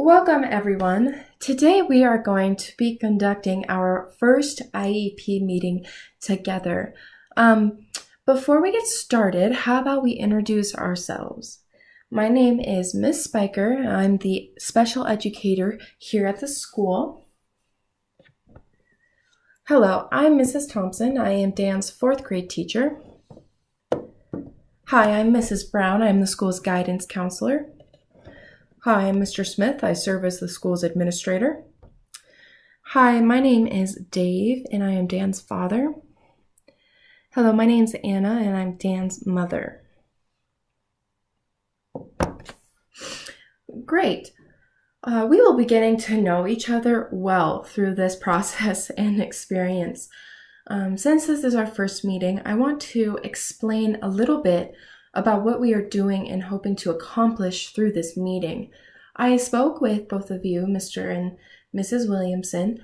Welcome everyone. Today we are going to be conducting our first IEP meeting together. Before we get started, how about we introduce ourselves? My name is Miss Spiker. I'm the special educator here at the school. Hello, I'm Mrs. Thompson. I am Dan's 4th grade teacher. Hi, I'm Mrs. Brown. I'm the school's guidance counselor. Hi, I'm Mr. Smith. I serve as the school's administrator. Hi, my name is Dave, and I am Dan's father. Hello, my name's Anna, and I'm Dan's mother. Great. We will be getting to know each other well through this process and experience. Since this is our first meeting, I want to explain a little bit about what we are doing and hoping to accomplish through this meeting. I spoke with both of you, Mr. and Mrs. Williamson,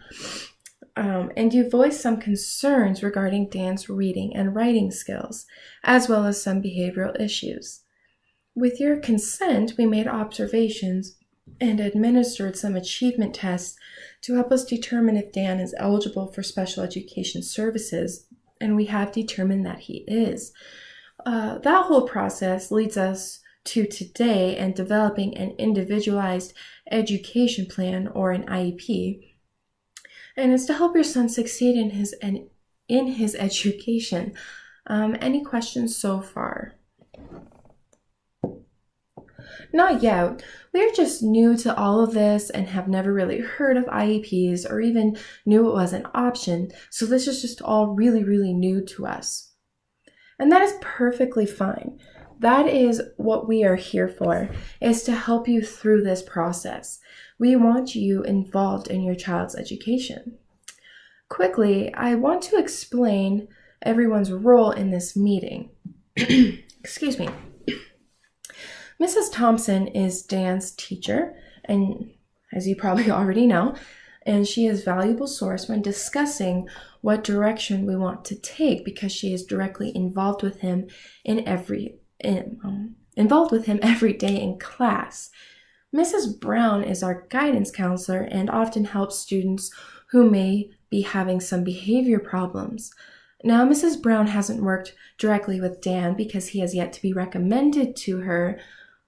and you voiced some concerns regarding Dan's reading and writing skills, as well as some behavioral issues. With your consent, we made observations and administered some achievement tests to help us determine if Dan is eligible for special education services, and we have determined that he is. That whole process leads us to today and developing an individualized education plan, or an IEP, and it's to help your son succeed in his education. Any questions so far? Not yet. We're just new to all of this and have never really heard of IEPs or even knew it was an option, so this is just all really new to us. And that is perfectly fine. That is what we are here for, is to help you through this process. We want you involved in your child's education. Quickly, I want to explain everyone's role in this meeting. Excuse me. Mrs. Thompson is Dan's teacher, and as you probably already know, and she is a valuable source when discussing what direction we want to take, because she is directly involved with him every day in class. Mrs. Brown is our guidance counselor and often helps students who may be having some behavior problems. Now, Mrs. Brown hasn't worked directly with Dan because he has yet to be recommended to her,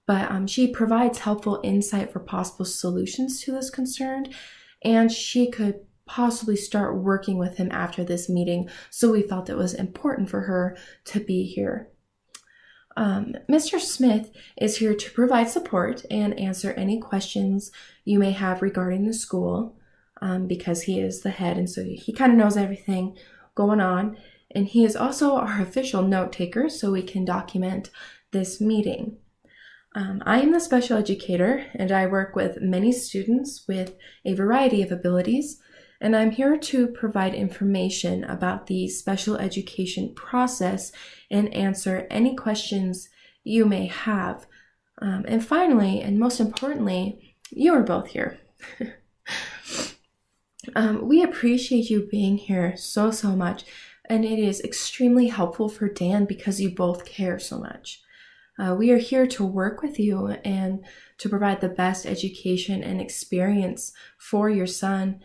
but she provides helpful insight for possible solutions to this concern, and she could possibly start working with him after this meeting, so we felt it was important for her to be here. Mr. Smith is here to provide support and answer any questions you may have regarding the school, because he is the head, and so he kind of knows everything going on, and he is also our official note taker, so we can document this meeting. I am the special educator, and I work with many students with a variety of abilities, and I'm here to provide information about the special education process and answer any questions you may have. And finally, and most importantly, you are both here. We appreciate you being here so much, and it is extremely helpful for Dan because you both care so much. We are here to work with you and to provide the best education and experience for your son.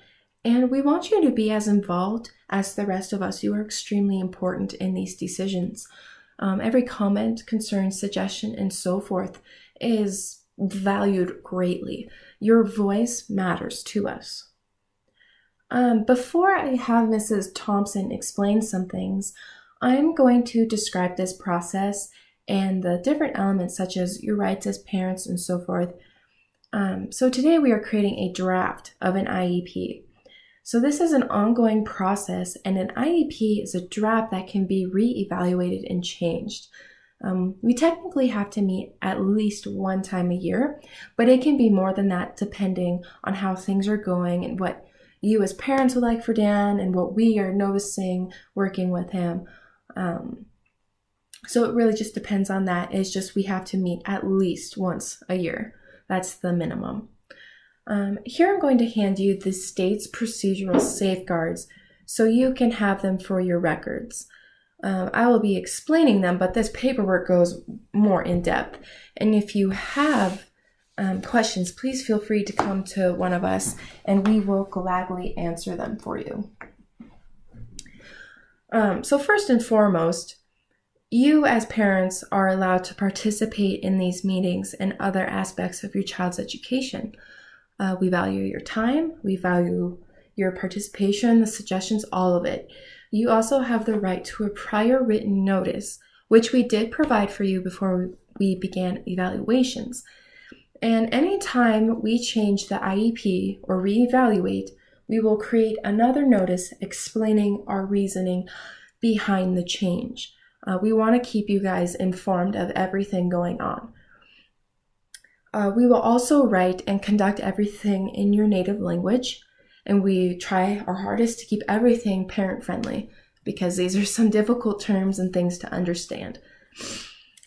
And we want you to be as involved as the rest of us. You are extremely important in these decisions. Every comment, concern, suggestion, and so forth is valued greatly. Your voice matters to us. Before I have Mrs. Thompson explain some things, I'm going to describe this process and the different elements such as your rights as parents and so forth. So today we are creating a draft of an IEP. So this is an ongoing process, and an IEP is a draft that can be re-evaluated and changed. We technically have to meet at least one time a year, but it can be more than that depending on how things are going and what you as parents would like for Dan and what we are noticing working with him. So it really just depends on that. It's just we have to meet at least once a year. That's the minimum. Here I'm going to hand you the state's procedural safeguards so you can have them for your records. I will be explaining them, but this paperwork goes more in depth. And if you have questions, please feel free to come to one of us and we will gladly answer them for you. So first and foremost, you as parents are allowed to participate in these meetings and other aspects of your child's education. We value your time, we value your participation, the suggestions, all of it. You also have the right to a prior written notice, which we did provide for you before we began evaluations. And anytime we change the IEP or reevaluate, we will create another notice explaining our reasoning behind the change. We want to keep you guys informed of everything going on. We will also write and conduct everything in your native language, and we try our hardest to keep everything parent-friendly because these are some difficult terms and things to understand.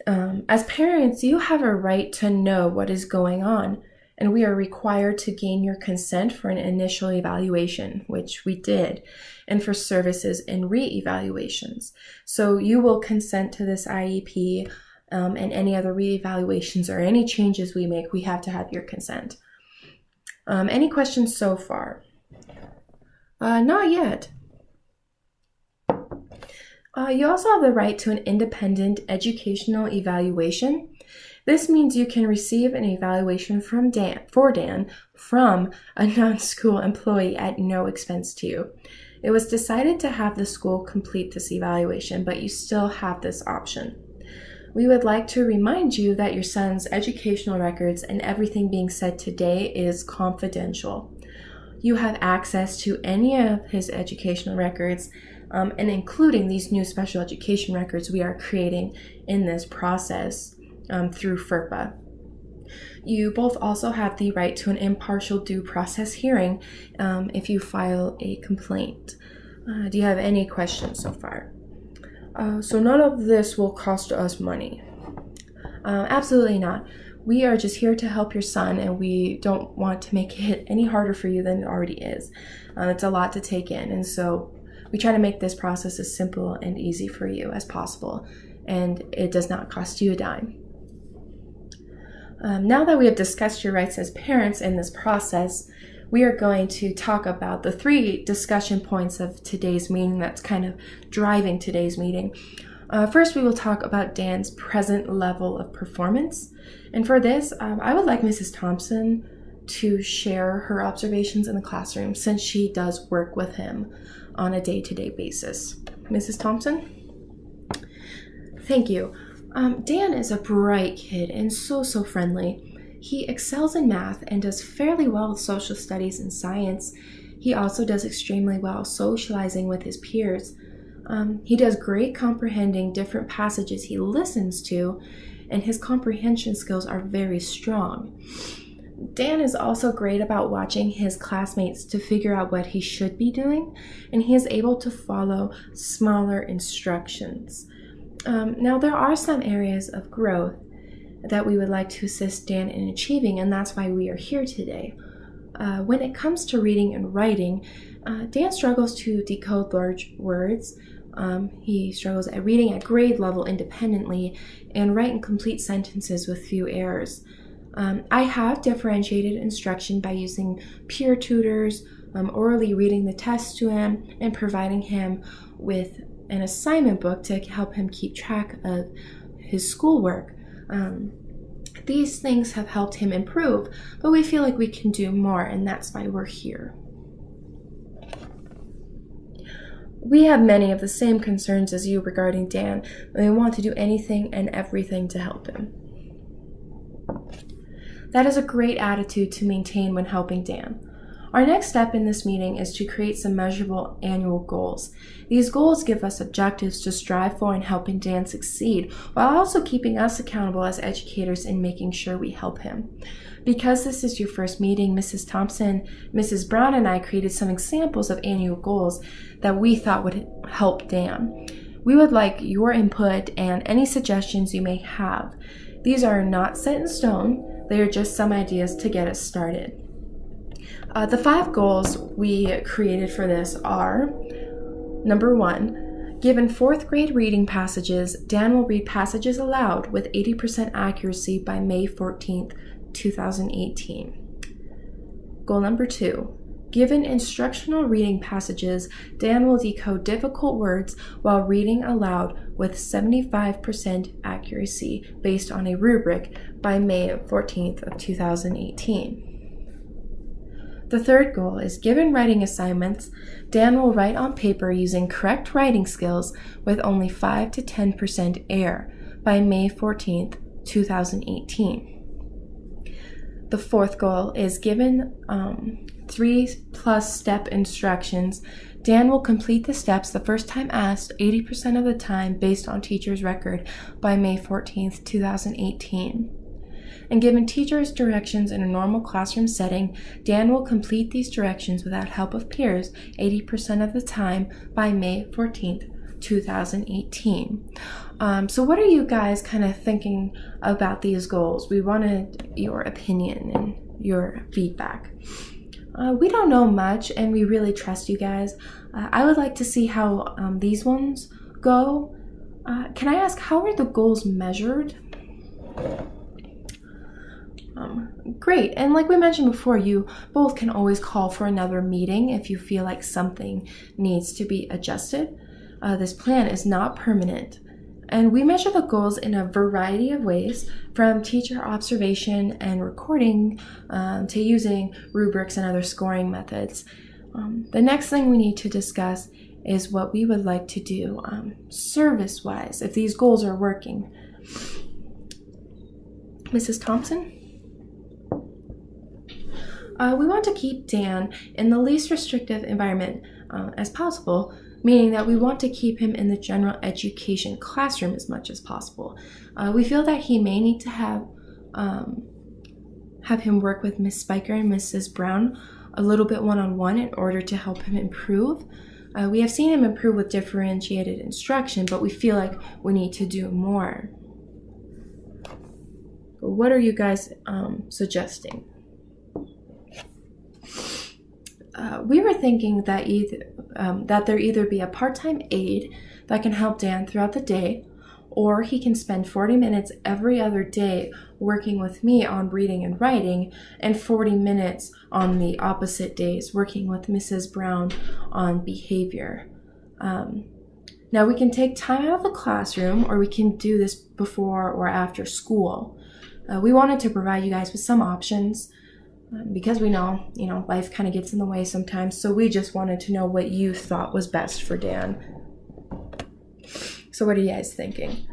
As parents, you have a right to know what is going on, and we are required to gain your consent for an initial evaluation, which we did, and for services and re-evaluations. So you will consent to this IEP and any other re-evaluations or any changes we make, we have to have your consent. Any questions so far? Not yet. You also have the right to an independent educational evaluation. This means you can receive an evaluation from Dan from a non-school employee at no expense to you. It was decided to have the school complete this evaluation, but you still have this option. We would like to remind you that your son's educational records and everything being said today is confidential. You have access to any of his educational records, and including these new special education records we are creating in this process through FERPA. You both also have the right to an impartial due process hearing if you file a complaint. Do you have any questions so far? So none of this will cost us money. Absolutely not. We are just here to help your son, and we don't want to make it any harder for you than it already is. It's a lot to take in, and so we try to make this process as simple and easy for you as possible, and it does not cost you a dime. Now that we have discussed your rights as parents in this process, we are going to talk about the 3 discussion points of today's meeting that's kind of driving today's meeting. First, we will talk about Dan's present level of performance. And for this, I would like Mrs. Thompson to share her observations in the classroom since she does work with him on a day-to-day basis. Mrs. Thompson? Thank you. Dan is a bright kid and so friendly. He excels in math and does fairly well with social studies and science. He also does extremely well socializing with his peers. He does great comprehending different passages he listens to, and his comprehension skills are very strong. Dan is also great about watching his classmates to figure out what he should be doing, and he is able to follow smaller instructions. Now, there are some areas of growth that we would like to assist Dan in achieving, and that's why we are here today. When it comes to reading and writing, Dan struggles to decode large words. He struggles at reading at grade level independently and writing complete sentences with few errors. I have differentiated instruction by using peer tutors, orally reading the test to him, and providing him with an assignment book to help him keep track of his schoolwork. These things have helped him improve, but we feel like we can do more, and that's why we're here. We have many of the same concerns as you regarding Dan, and we want to do anything and everything to help him. That is a great attitude to maintain when helping Dan. Our next step in this meeting is to create some measurable annual goals. These goals give us objectives to strive for in helping Dan succeed, while also keeping us accountable as educators in making sure we help him. Because this is your first meeting, Mrs. Thompson, Mrs. Brown, and I created some examples of annual goals that we thought would help Dan. We would like your input and any suggestions you may have. These are not set in stone, they are just some ideas to get us started. The 5 goals we created for this are: number 1, given 4th grade reading passages, Dan will read passages aloud with 80% accuracy by May 14th, 2018. Goal number 2. Given instructional reading passages, Dan will decode difficult words while reading aloud with 75% accuracy based on a rubric by May 14th of 2018. The third goal is given writing assignments, Dan will write on paper using correct writing skills with only 5 to 10% error by May 14th, 2018. The fourth goal is given 3+ step instructions. Dan will complete the steps the first time asked 80% of the time based on teacher's record by May 14th, 2018. And given teacher's directions in a normal classroom setting, Dan will complete these directions without help of peers 80% of the time by May 14th, 2018. So what are you guys kind of thinking about these goals? We wanted your opinion and your feedback. We don't know much, and we really trust you guys. I would like to see how these ones go. Can I ask, how are the goals measured? Great. And like we mentioned before, you both can always call for another meeting if you feel like something needs to be adjusted. This plan is not permanent. And we measure the goals in a variety of ways, from teacher observation and recording to using rubrics and other scoring methods. The next thing we need to discuss is what we would like to do service-wise, if these goals are working. Mrs. Thompson? We want to keep Dan in the least restrictive environment as possible, meaning that we want to keep him in the general education classroom as much as possible. We feel that he may need to have him work with Miss Spiker and Mrs. Brown a little bit one-on-one in order to help him improve. We have seen him improve with differentiated instruction, but we feel like we need to do more. What are you guys suggesting? We were thinking that there either be a part-time aide that can help Dan throughout the day, or he can spend 40 minutes every other day working with me on reading and writing, and 40 minutes on the opposite days working with Mrs. Brown on behavior. Now we can take time out of the classroom, or we can do this before or after school. We wanted to provide you guys with some options because we know, life kind of gets in the way sometimes. So we just wanted to know what you thought was best for Dan. So what are you guys thinking?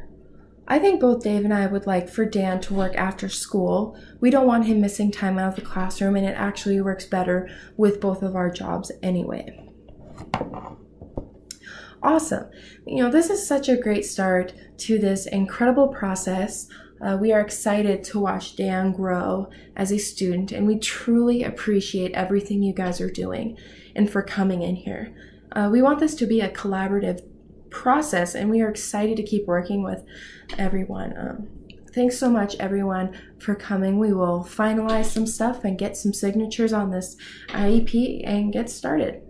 I think both Dave and I would like for Dan to work after school. We don't want him missing time out of the classroom, and it actually works better with both of our jobs anyway. Awesome. This is such a great start to this incredible process. We are excited to watch Dan grow as a student, and we truly appreciate everything you guys are doing and for coming in here. We want this to be a collaborative process, and we are excited to keep working with everyone. Thanks so much, everyone, for coming. We will finalize some stuff and get some signatures on this IEP and get started.